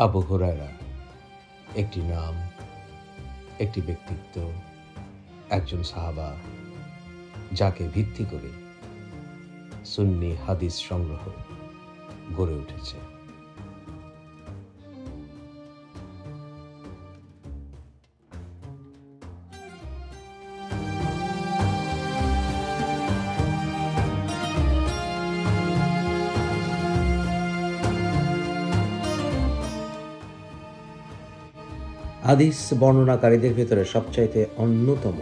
আবু হুরায়রা একটি নাম, একটি ব্যক্তিত্ব, একজন সাহাবা, যাকে ভিত্তি করে সুন্নি হাদিস সংগ্রহ গড়ে উঠেছে। হাদিস বর্ণনাকারীদের ভিতরে সবচাইতে অন্যতম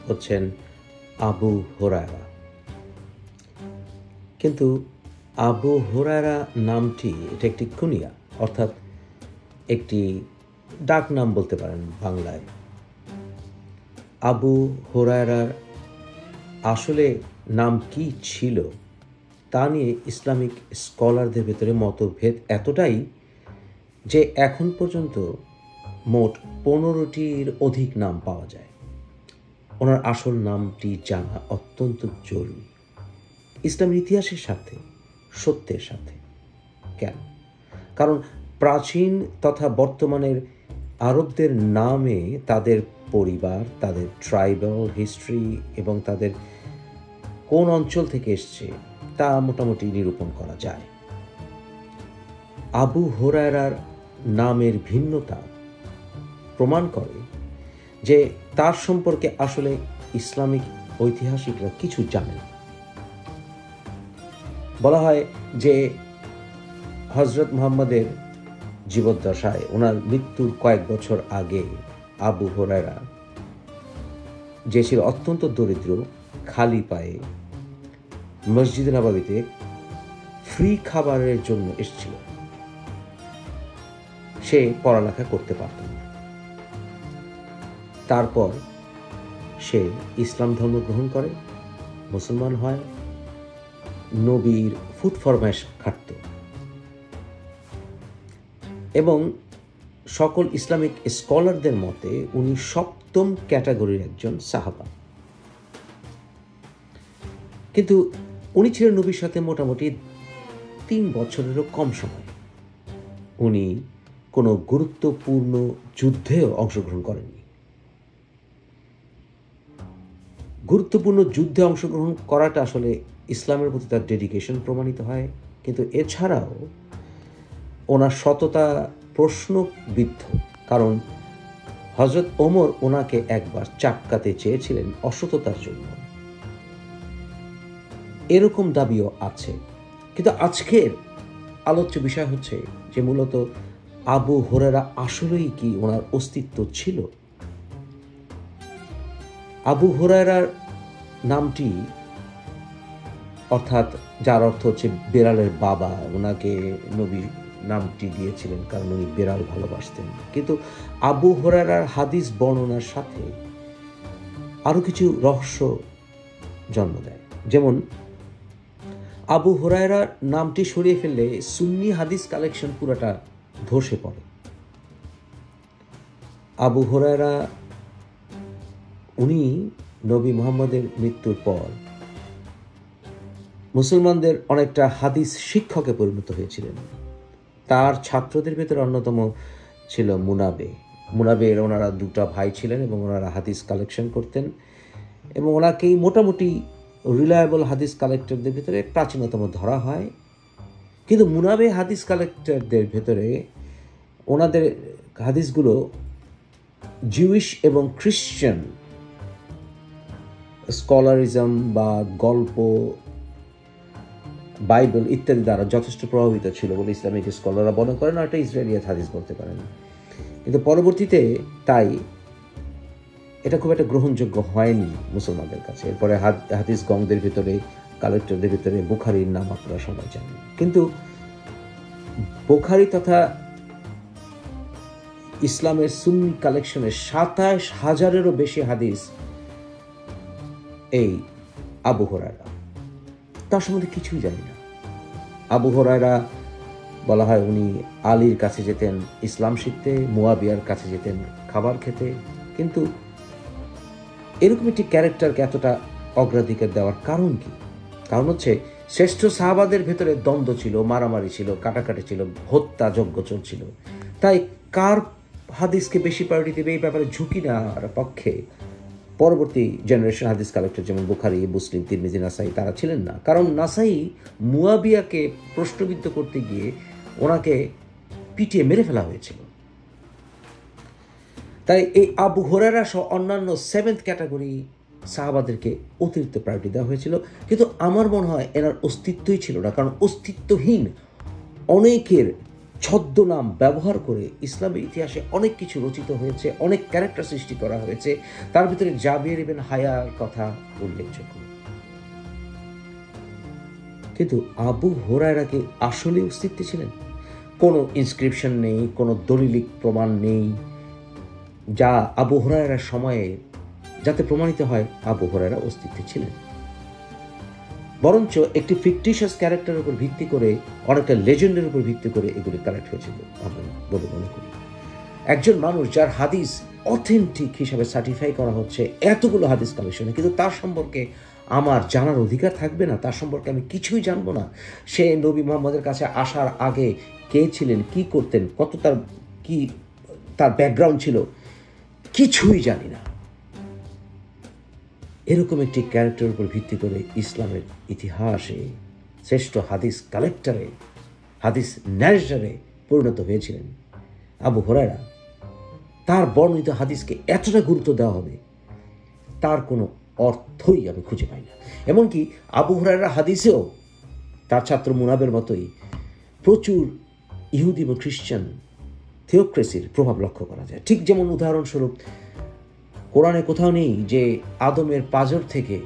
হচ্ছেন আবু হুরায়রা। কিন্তু আবু হুরায়রা নামটি এটা একটি কুনিয়া, অর্থাৎ একটি ডাক নাম বলতে পারেন বাংলায়। আবু হুরায়রার আসলে নাম কি ছিল তা নিয়ে ইসলামিক স্কলারদের ভিতরে মতভেদ এতটাই যে এখন পর্যন্ত মোট 15টির অধিক নাম পাওয়া যায়। ওনার আসল নামটি জানা অত্যন্ত জরুরি ইসলামের ইতিহাসের সাথে, সত্যের সাথে। কেন? কারণ প্রাচীন তথা বর্তমানের আরবদের নামে তাদের পরিবার, তাদের ট্রাইবাল হিস্ট্রি এবং তাদের কোন অঞ্চল থেকে এসছে তা মোটামুটি নিরূপণ করা যায়। আবু হুরায়রার নামের ভিন্নতা প্রমাণ করে যে তার সম্পর্কে আসলে ইসলামিক ঐতিহাসিকরা কিছু জানেন। বলা হয় যে হযরত মুহাম্মদের জীবদ্দশায়, ওনার মৃত্যুর কয়েক বছর আগে, আবু হুরায়রা, যে ছিল অত্যন্ত দরিদ্র, খালি পায়ে মসজিদে নববীতে ফ্রি খাবারের জন্য এসেছিল। সে পড়ালেখা করতে পারত না। তারপর সে ইসলাম ধর্ম গ্রহণ করে, মুসলমান হয়, নবীর ফুড ফরমাইশ খাটত এবং সকল ইসলামিক স্কলারদের মতে উনি 7ম ক্যাটাগরির একজন সাহাবা। কিন্তু উনি ছিলেন নবীর সাথে মোটামুটি 3 বছরেরও কম সময়। উনি কোনো গুরুত্বপূর্ণ যুদ্ধেও অংশগ্রহণ করেননি। গুরুত্বপূর্ণ যুদ্ধে অংশগ্রহণ করাটা আসলে ইসলামের প্রতি তার ডেডিকেশন প্রমাণিত হয়, কিন্তু এছাড়াও ওনার সততা প্রশ্নবিদ্ধ। কারণ হযরত ওমর ওনাকে একবার চাপকাতে চেয়েছিলেন অসততার জন্য, এরকম দাবিও আছে। কিন্তু আজকের আলোচ্য বিষয় হচ্ছে যে মূলত আবু হুরায়রা আসলেই কি ওনার অস্তিত্ব ছিল? আবু হুরায়রার নামটি, অর্থাৎ যার অর্থ হচ্ছে বেড়ালের বাবা, ওনাকে নবী নামটি দিয়েছিলেন কারণ উনি বেড়াল ভালোবাসতেন। কিন্তু আবু হুরায়রার হাদিস বর্ণনার সাথে আরো কিছু রহস্য জন্ম দেয়। যেমন আবু হুরায়রার নামটি সরিয়ে ফেললে সুন্নি হাদিস কালেকশন পুরাটা ধসে পড়ে। আবু হুরায়রা উনি নবী মুহাম্মদের মৃত্যুর পর মুসলমানদের অনেকটা হাদিস শিক্ষকে পরিণত হয়েছিলেন। তার ছাত্রদের ভেতরে অন্যতম ছিল মুনাবের। ওনারা 2টা ভাই ছিলেন এবং ওনারা হাদিস কালেকশন করতেন এবং ওনাকেই মোটামুটি রিলায়েবল হাদিস কালেক্টরদের ভিতরে প্রাচীনতম ধরা হয়। কিন্তু মুনাবে হাদিস কালেক্টরদের ভেতরে ওনাদের হাদিসগুলো জিউইশ এবং খ্রিশ্চান স্কলারিজম বা গল্প, বাইবেল ইত্যাদি দ্বারা যথেষ্ট প্রভাবিত ছিল বলে ইসলামিক স্কলাররা মনে করেন। আর এটা ইসরায়েলিয়াত হাদিস বলতে পারেন। কিন্তু পরবর্তীতে তাই এটা খুব একটা গ্রহণযোগ্য হয়নি মুসলমানদের কাছে। এরপরে হাদিস গংদের ভিতরে, কালেক্টরদের ভিতরে বুখারীর নাম আপনারা সবাই জানেন। কিন্তু বুখারী তথা ইসলামের সুন্নি কালেকশনের 27,000-এরও বেশি হাদিস এই আবু হুরায়রা। তার সম্বন্ধে কিছুই জানি না। আবু হুরায়রা বলা হয় উনি আলীর কাছে যেতেন ইসলাম শিখতে, মুয়াবিয়ার কাছে যেতেন খাবার খেতে। কিন্তু এরকম একটি ক্যারেক্টারকে এতটা অগ্রাধিকার দেওয়ার কারণ কি? কারণ হচ্ছে শ্রেষ্ঠ সাহাবাদের ভেতরে দ্বন্দ্ব ছিল, মারামারি ছিল, কাটাকাটি ছিল, হত্যাযজ্ঞ চলছিল। তাই কার হাদিসকে বেশি প্রায়োরিটি দেবে এই ব্যাপারে ঝুঁকি নেওয়ার পক্ষে পরবর্তী জেনারেশন হাদিস কালেক্টর যেমন বুখারী, মুসলিম, তিরমিজি, নাসাই তারা ছিলেন না। কারণ নাসাই মুয়াবিয়াকে প্রশ্নবিদ্ধ করতে গিয়ে ওনাকে পিটিয়ে মেরে ফেলা হয়েছিল। তাই এই আবু হুরায়রা সহ অন্যান্য সেভেন্থ ক্যাটাগরি সাহাবাদেরকে অতিরিক্ত প্রায়োরিটি দেওয়া হয়েছিল। কিন্তু আমার মনে হয় এনার অস্তিত্বই ছিল না, কারণ অস্তিত্বহীন অনেকের ছদ্মনাম ব্যবহার করে ইসলামের ইতিহাসে অনেক কিছু রচিত হয়েছে, অনেক ক্যারেক্টার সৃষ্টি করা হয়েছে। তার ভিতরে জাবির ইবনে হায়ার কথা উল্লেখযোগ্য। কিন্তু আবু হুরায়রা কি আসলে অস্তিত্বে ছিলেন? কোনো ইনস্ক্রিপশন নেই, কোনো দলিলিক প্রমাণ নেই যা আবু হুরায়রার সময়ে যাতে প্রমাণিত হয় আবু হুরায়রা অস্তিত্বে ছিলেন। বরঞ্চ একটি ফিকটিশিয়াস ক্যারেক্টারের উপর ভিত্তি করে, অনেকটা লেজেন্ডের উপর ভিত্তি করে এগুলি কালেক্ট হয়েছিল আমরা বলে মনে করি। একজন মানুষ যার হাদিস অথেন্টিক হিসাবে সার্টিফাই করা হচ্ছে এতগুলো হাদিস কালেকশনে, কিন্তু তার সম্পর্কে আমার জানার অধিকার থাকবে না, তার সম্পর্কে আমি কিছুই জানবো না। সে নবী মুহাম্মদের কাছে আসার আগে কে ছিলেন, কি করতেন, কত তার ব্যাকগ্রাউন্ড ছিল, কিছুই জানি না। এরকম একটি ক্যারেক্টারের উপর ভিত্তি করে ইসলামের ইতিহাসে শ্রেষ্ঠ হাদিস কালেক্টরে, হাদিস ন্যারেটরে পরিণত হয়েছিলেন আবু হুরায়রা। তার বর্ণিত হাদিসকে এতটা গুরুত্ব দেওয়া হবে তার কোনো অর্থই আমি খুঁজে পাই না। এমনকি আবু হুরায়রা হাদিসেও তার ছাত্র মুনাবের মতোই প্রচুর ইহুদি এবং খ্রিস্টান থিওক্রেসির প্রভাব লক্ষ্য করা যায়। ঠিক যেমন উদাহরণস্বরূপ কোরআনে কোথাও নেই যে আদমের পাঁজর থেকে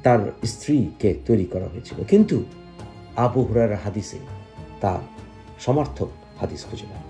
তার স্ত্রীকে তৈরি করা হয়েছিল, কিন্তু আবু হুরায়রা হাদিসে তার সমর্থক হাদিস খুঁজে পায়।